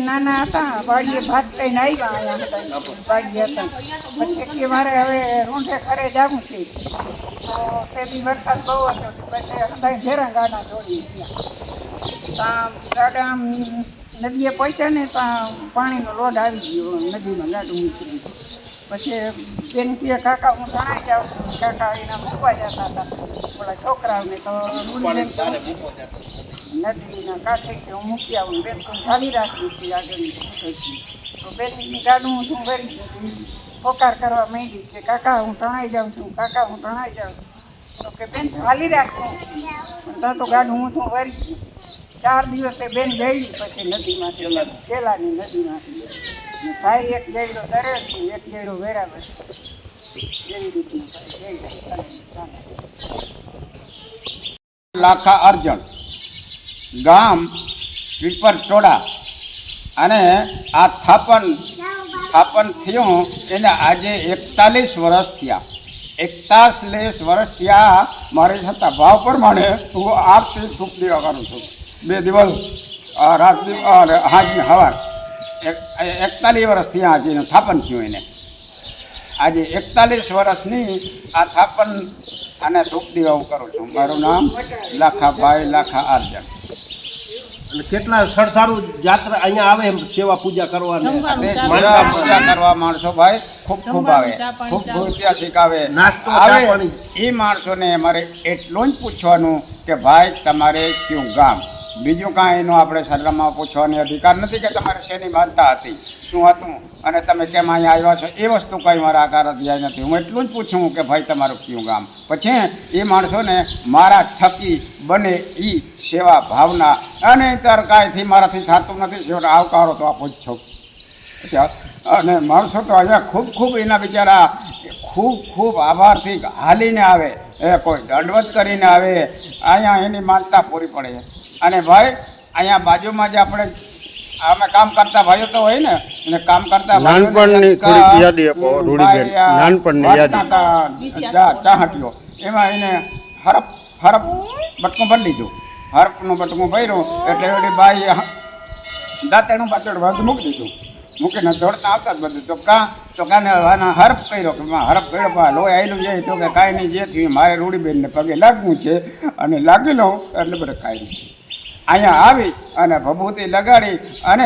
નાના હતા વાડીએ ભાત લઈને આવ્યા અહીંયા હતા વાડીએ હતા પછી કે મારે હવે રૂંઢે ઘરે જવું છે તો તેની વરસાદ બહુ હતો પછી બધા ઘેરા ગાડા દોડી ગયા ગાડા નદીએ પહોંચ્યા ને ત્યાં પાણીનો લોડ આવી ગયો નદીમાં ગાડું મૂકી પછી બેન કહે કાકા હું તણાઈ જાઉં છું કાકા એના મૂકવા જતા હતા ઓલા છોકરાઓને તો નદીના કાંઠે કે હું મૂકી આવું બેન તું ચાલી રાખી હતી આગળની તો બેનની ગાડું હું ભરી દીધી પોકાર કરવા માંડી કે કાકા હું તણાઈ જાઉં છું કાકા હું તણાઈ જાઉં તો કે બેન ચાલી રાખું ત્યાં તો ગાડું હું ભરી 4 દિવસે બેન ગઈ પછી નદીમાંથી ચેલાની નદીમાંથી ભાઈ એક ગયડો દરેકથી એક ગયડો બરાબર એવી રીતનું લાખા અર્જણ ગામ પીપરટોડા અને આ થાપન થયું એને આજે 41 વર્ષ થયા 41 વર્ષ થયા મારી છતાં ભાવ પ્રમાણે હું આરતી ધૂપ દેવા કરું છું 2 દિવસ રાત હાજની સવાર 41 વર્ષ થયા આજે થાપન થયું એને આજે 41 વર્ષની આ થાપન અને ધૂપ દેવા હું કરું છું મારું નામ લાખાભાઈ લાખા અર્જણ અને કેટલા સરસારું જાત્રા અહીંયા આવે એમ સેવા પૂજા કરવા પૂજા કરવા માણસો ભાઈ ખૂબ ખૂબ આવે ખૂબ ઐતિહાસિક આવે નાસ્તો આવે એ માણસોને અમારે એટલું જ પૂછવાનું કે ભાઈ તમારે કયું ગામ બીજું કાંઈ એનું આપણે સલામાં પૂછવાની અધિકાર નથી કે તમારે શેની માનતા હતી શું હતું અને તમે કેમ અહીંયા આવ્યા છો એ વસ્તુ કંઈ મારા આકાર અધ્યાય નથી હું એટલું જ પૂછું કે ભાઈ તમારું કયું ગામ પછી એ માણસોને મારા થકી બને એ સેવા ભાવના અને તાર કાંઈથી મારાથી થતું નથી છેવટે આવકારો તો આપો જ છો અને માણસો તો અહીંયા ખૂબ ખૂબ એના બિચારા ખૂબ આભારથી હાલીને આવે એ કોઈ દંડવત કરીને આવે અહીંયા એની માનતા પૂરી પડે અને ભાઈ અહીંયા બાજુમાં જે આપણે અમે કામ કરતા ભાઈઓ તો હોય ને એને કામ કરતા નાનપણની થોડીક યાદી આપો રૂડીબેન નાનપણની યાદી ચાહટીઓ એમાં એને હરપ બટકું ભરી લીધું હરપનું બટકું ભર્યું એટલે એવડી બાઈ દાંતેનું બાતેડું બધું મૂકી દીધું મૂકીને દોડતા આવતા જ બધું તો કાને હરપ કર્યો કે હરપ કર્યો લોહી આવેલું જાય તો કે કાંઈ નહીં જે થયું મારે રૂડીબેનને પગે લાગવું છે અને લાગી લઉં એટલે બધે કાંઈ નહીં અહીંયા આવી અને ભભૂતિ લગાડી અને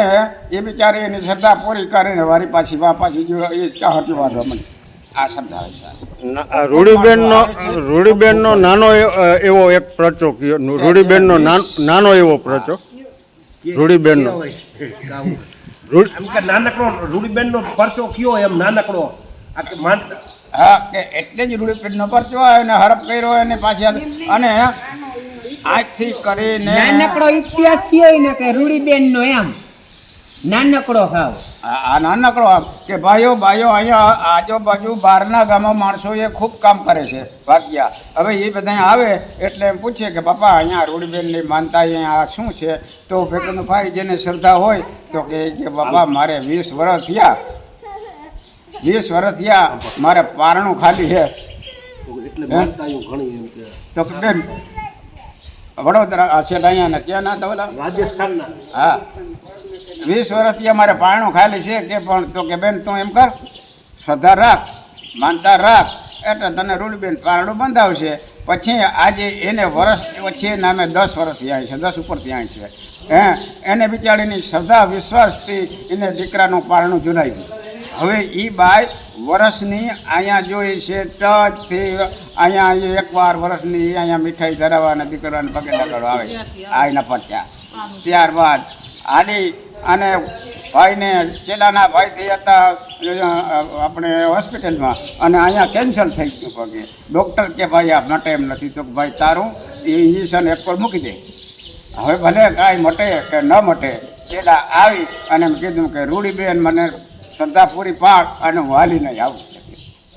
એ બિચારી એની શ્રદ્ધા પૂરી કરીને વારી પાછી જો એ ચાહતી વાળવા મને આ શબ્દ આવે છે રૂડીબેનનો નાનો એવો એક પ્રચો કયો રૂડીબેનનો નાનો એવો પ્રચો રૂડીબેનનો નાનકડો રૂડીબેનનો પરચો કયો એમ નાનકડો માનતા હા કે એટલે જ રૂડીબેનનો પરચો અને હરપ કર્યો અને પાછી અને આજથી કરીને નાનકડો ઇતિહાસ કયો ને કે રૂડીબેનનો એમ નાનકડો ખાવ આ નાનકડો કે ભાઈઓ અહીંયા આજુબાજુ બહારના ગામમાં માણસો એ ખૂબ કામ કરે છે ભાગ્યા હવે એ બધા આવે એટલે એમ પૂછે કે બાપા અહીંયા રૂડીબેનની માનતા અહીંયા શું છે તો ભેગનો ભાઈ જેને શ્રદ્ધા હોય તો કે બાપા મારે 20 વર્ષ થયા 20 વર્ષ થયા મારે પારણું ખાલી છે તો કે બેન વડોદરા છે અહીંયા ને ક્યાં ના હતા રાજસ્થાનના હા 20 વર્ષથી અમારે પારણું ખાલી છે કે પણ તો કે બેન તું એમ કર શ્રદ્ધા રાખ માનતા રાખ એટલે તને રૂડીબેન પારણું બંધાવશે પછી આજે એને વર્ષ વચ્ચે નામે 10 વર્ષથી આવી છે 10 ઉપરથી આવી છે એને બિચારીની શ્રદ્ધા વિશ્વાસથી એને દીકરાનું પારણું જુલાવ્યું હવે એ બાઈ વર્ષની અહીંયા જોઈ છે ટચથી અહીંયા એકવાર વર્ષની અહીંયા મીઠાઈ ધરાવવા અને દીકરાને પગે લગાડવા આવે આ એના પરચા ત્યારબાદ આડી અને ભાઈને ચેલાના ભાઈથી હતા આપણે હોસ્પિટલમાં અને અહીંયા કેન્સલ થઈ ગયું પગે ડૉક્ટર કે ભાઈ આ મટે એમ નથી તો ભાઈ તારું એ ઇન્જેક્શન એક પર મૂકી દે હવે ભલે કાંઈ મટે કે ન મટે ચેલા આવી અને એમ કીધું કે રૂડીબેન મને શ્રદ્ધા પૂરી પાડ અને હું હાલી નહીં આવું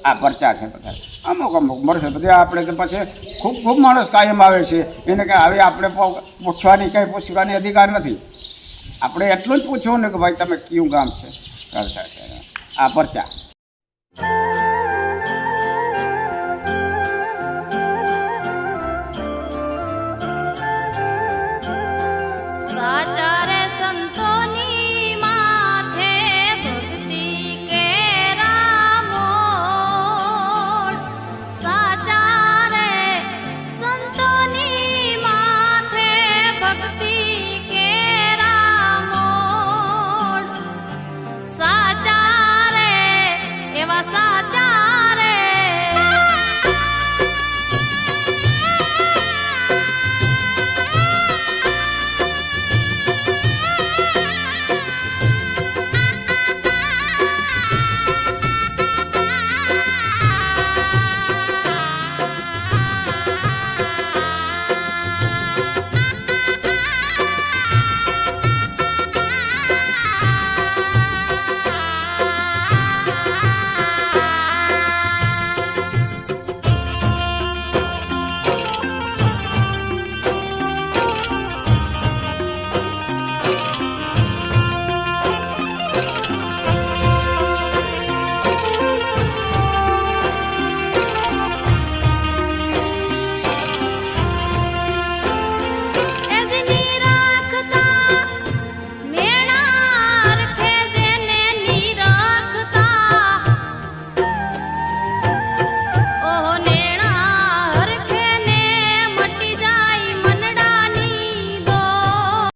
આ પરચા છે બધા અમુક મળશે બધા આપણે તો પછી ખૂબ માણસ કાયમ આવે છે એને કે હવે આપણે પૂછવાની કંઈ પૂછવાની અધિકાર નથી આપણે એટલું જ પૂછવું ને કે ભાઈ તમે કયું ગામ છે આ પરચા સાચા રે સંતોની એવા સાચા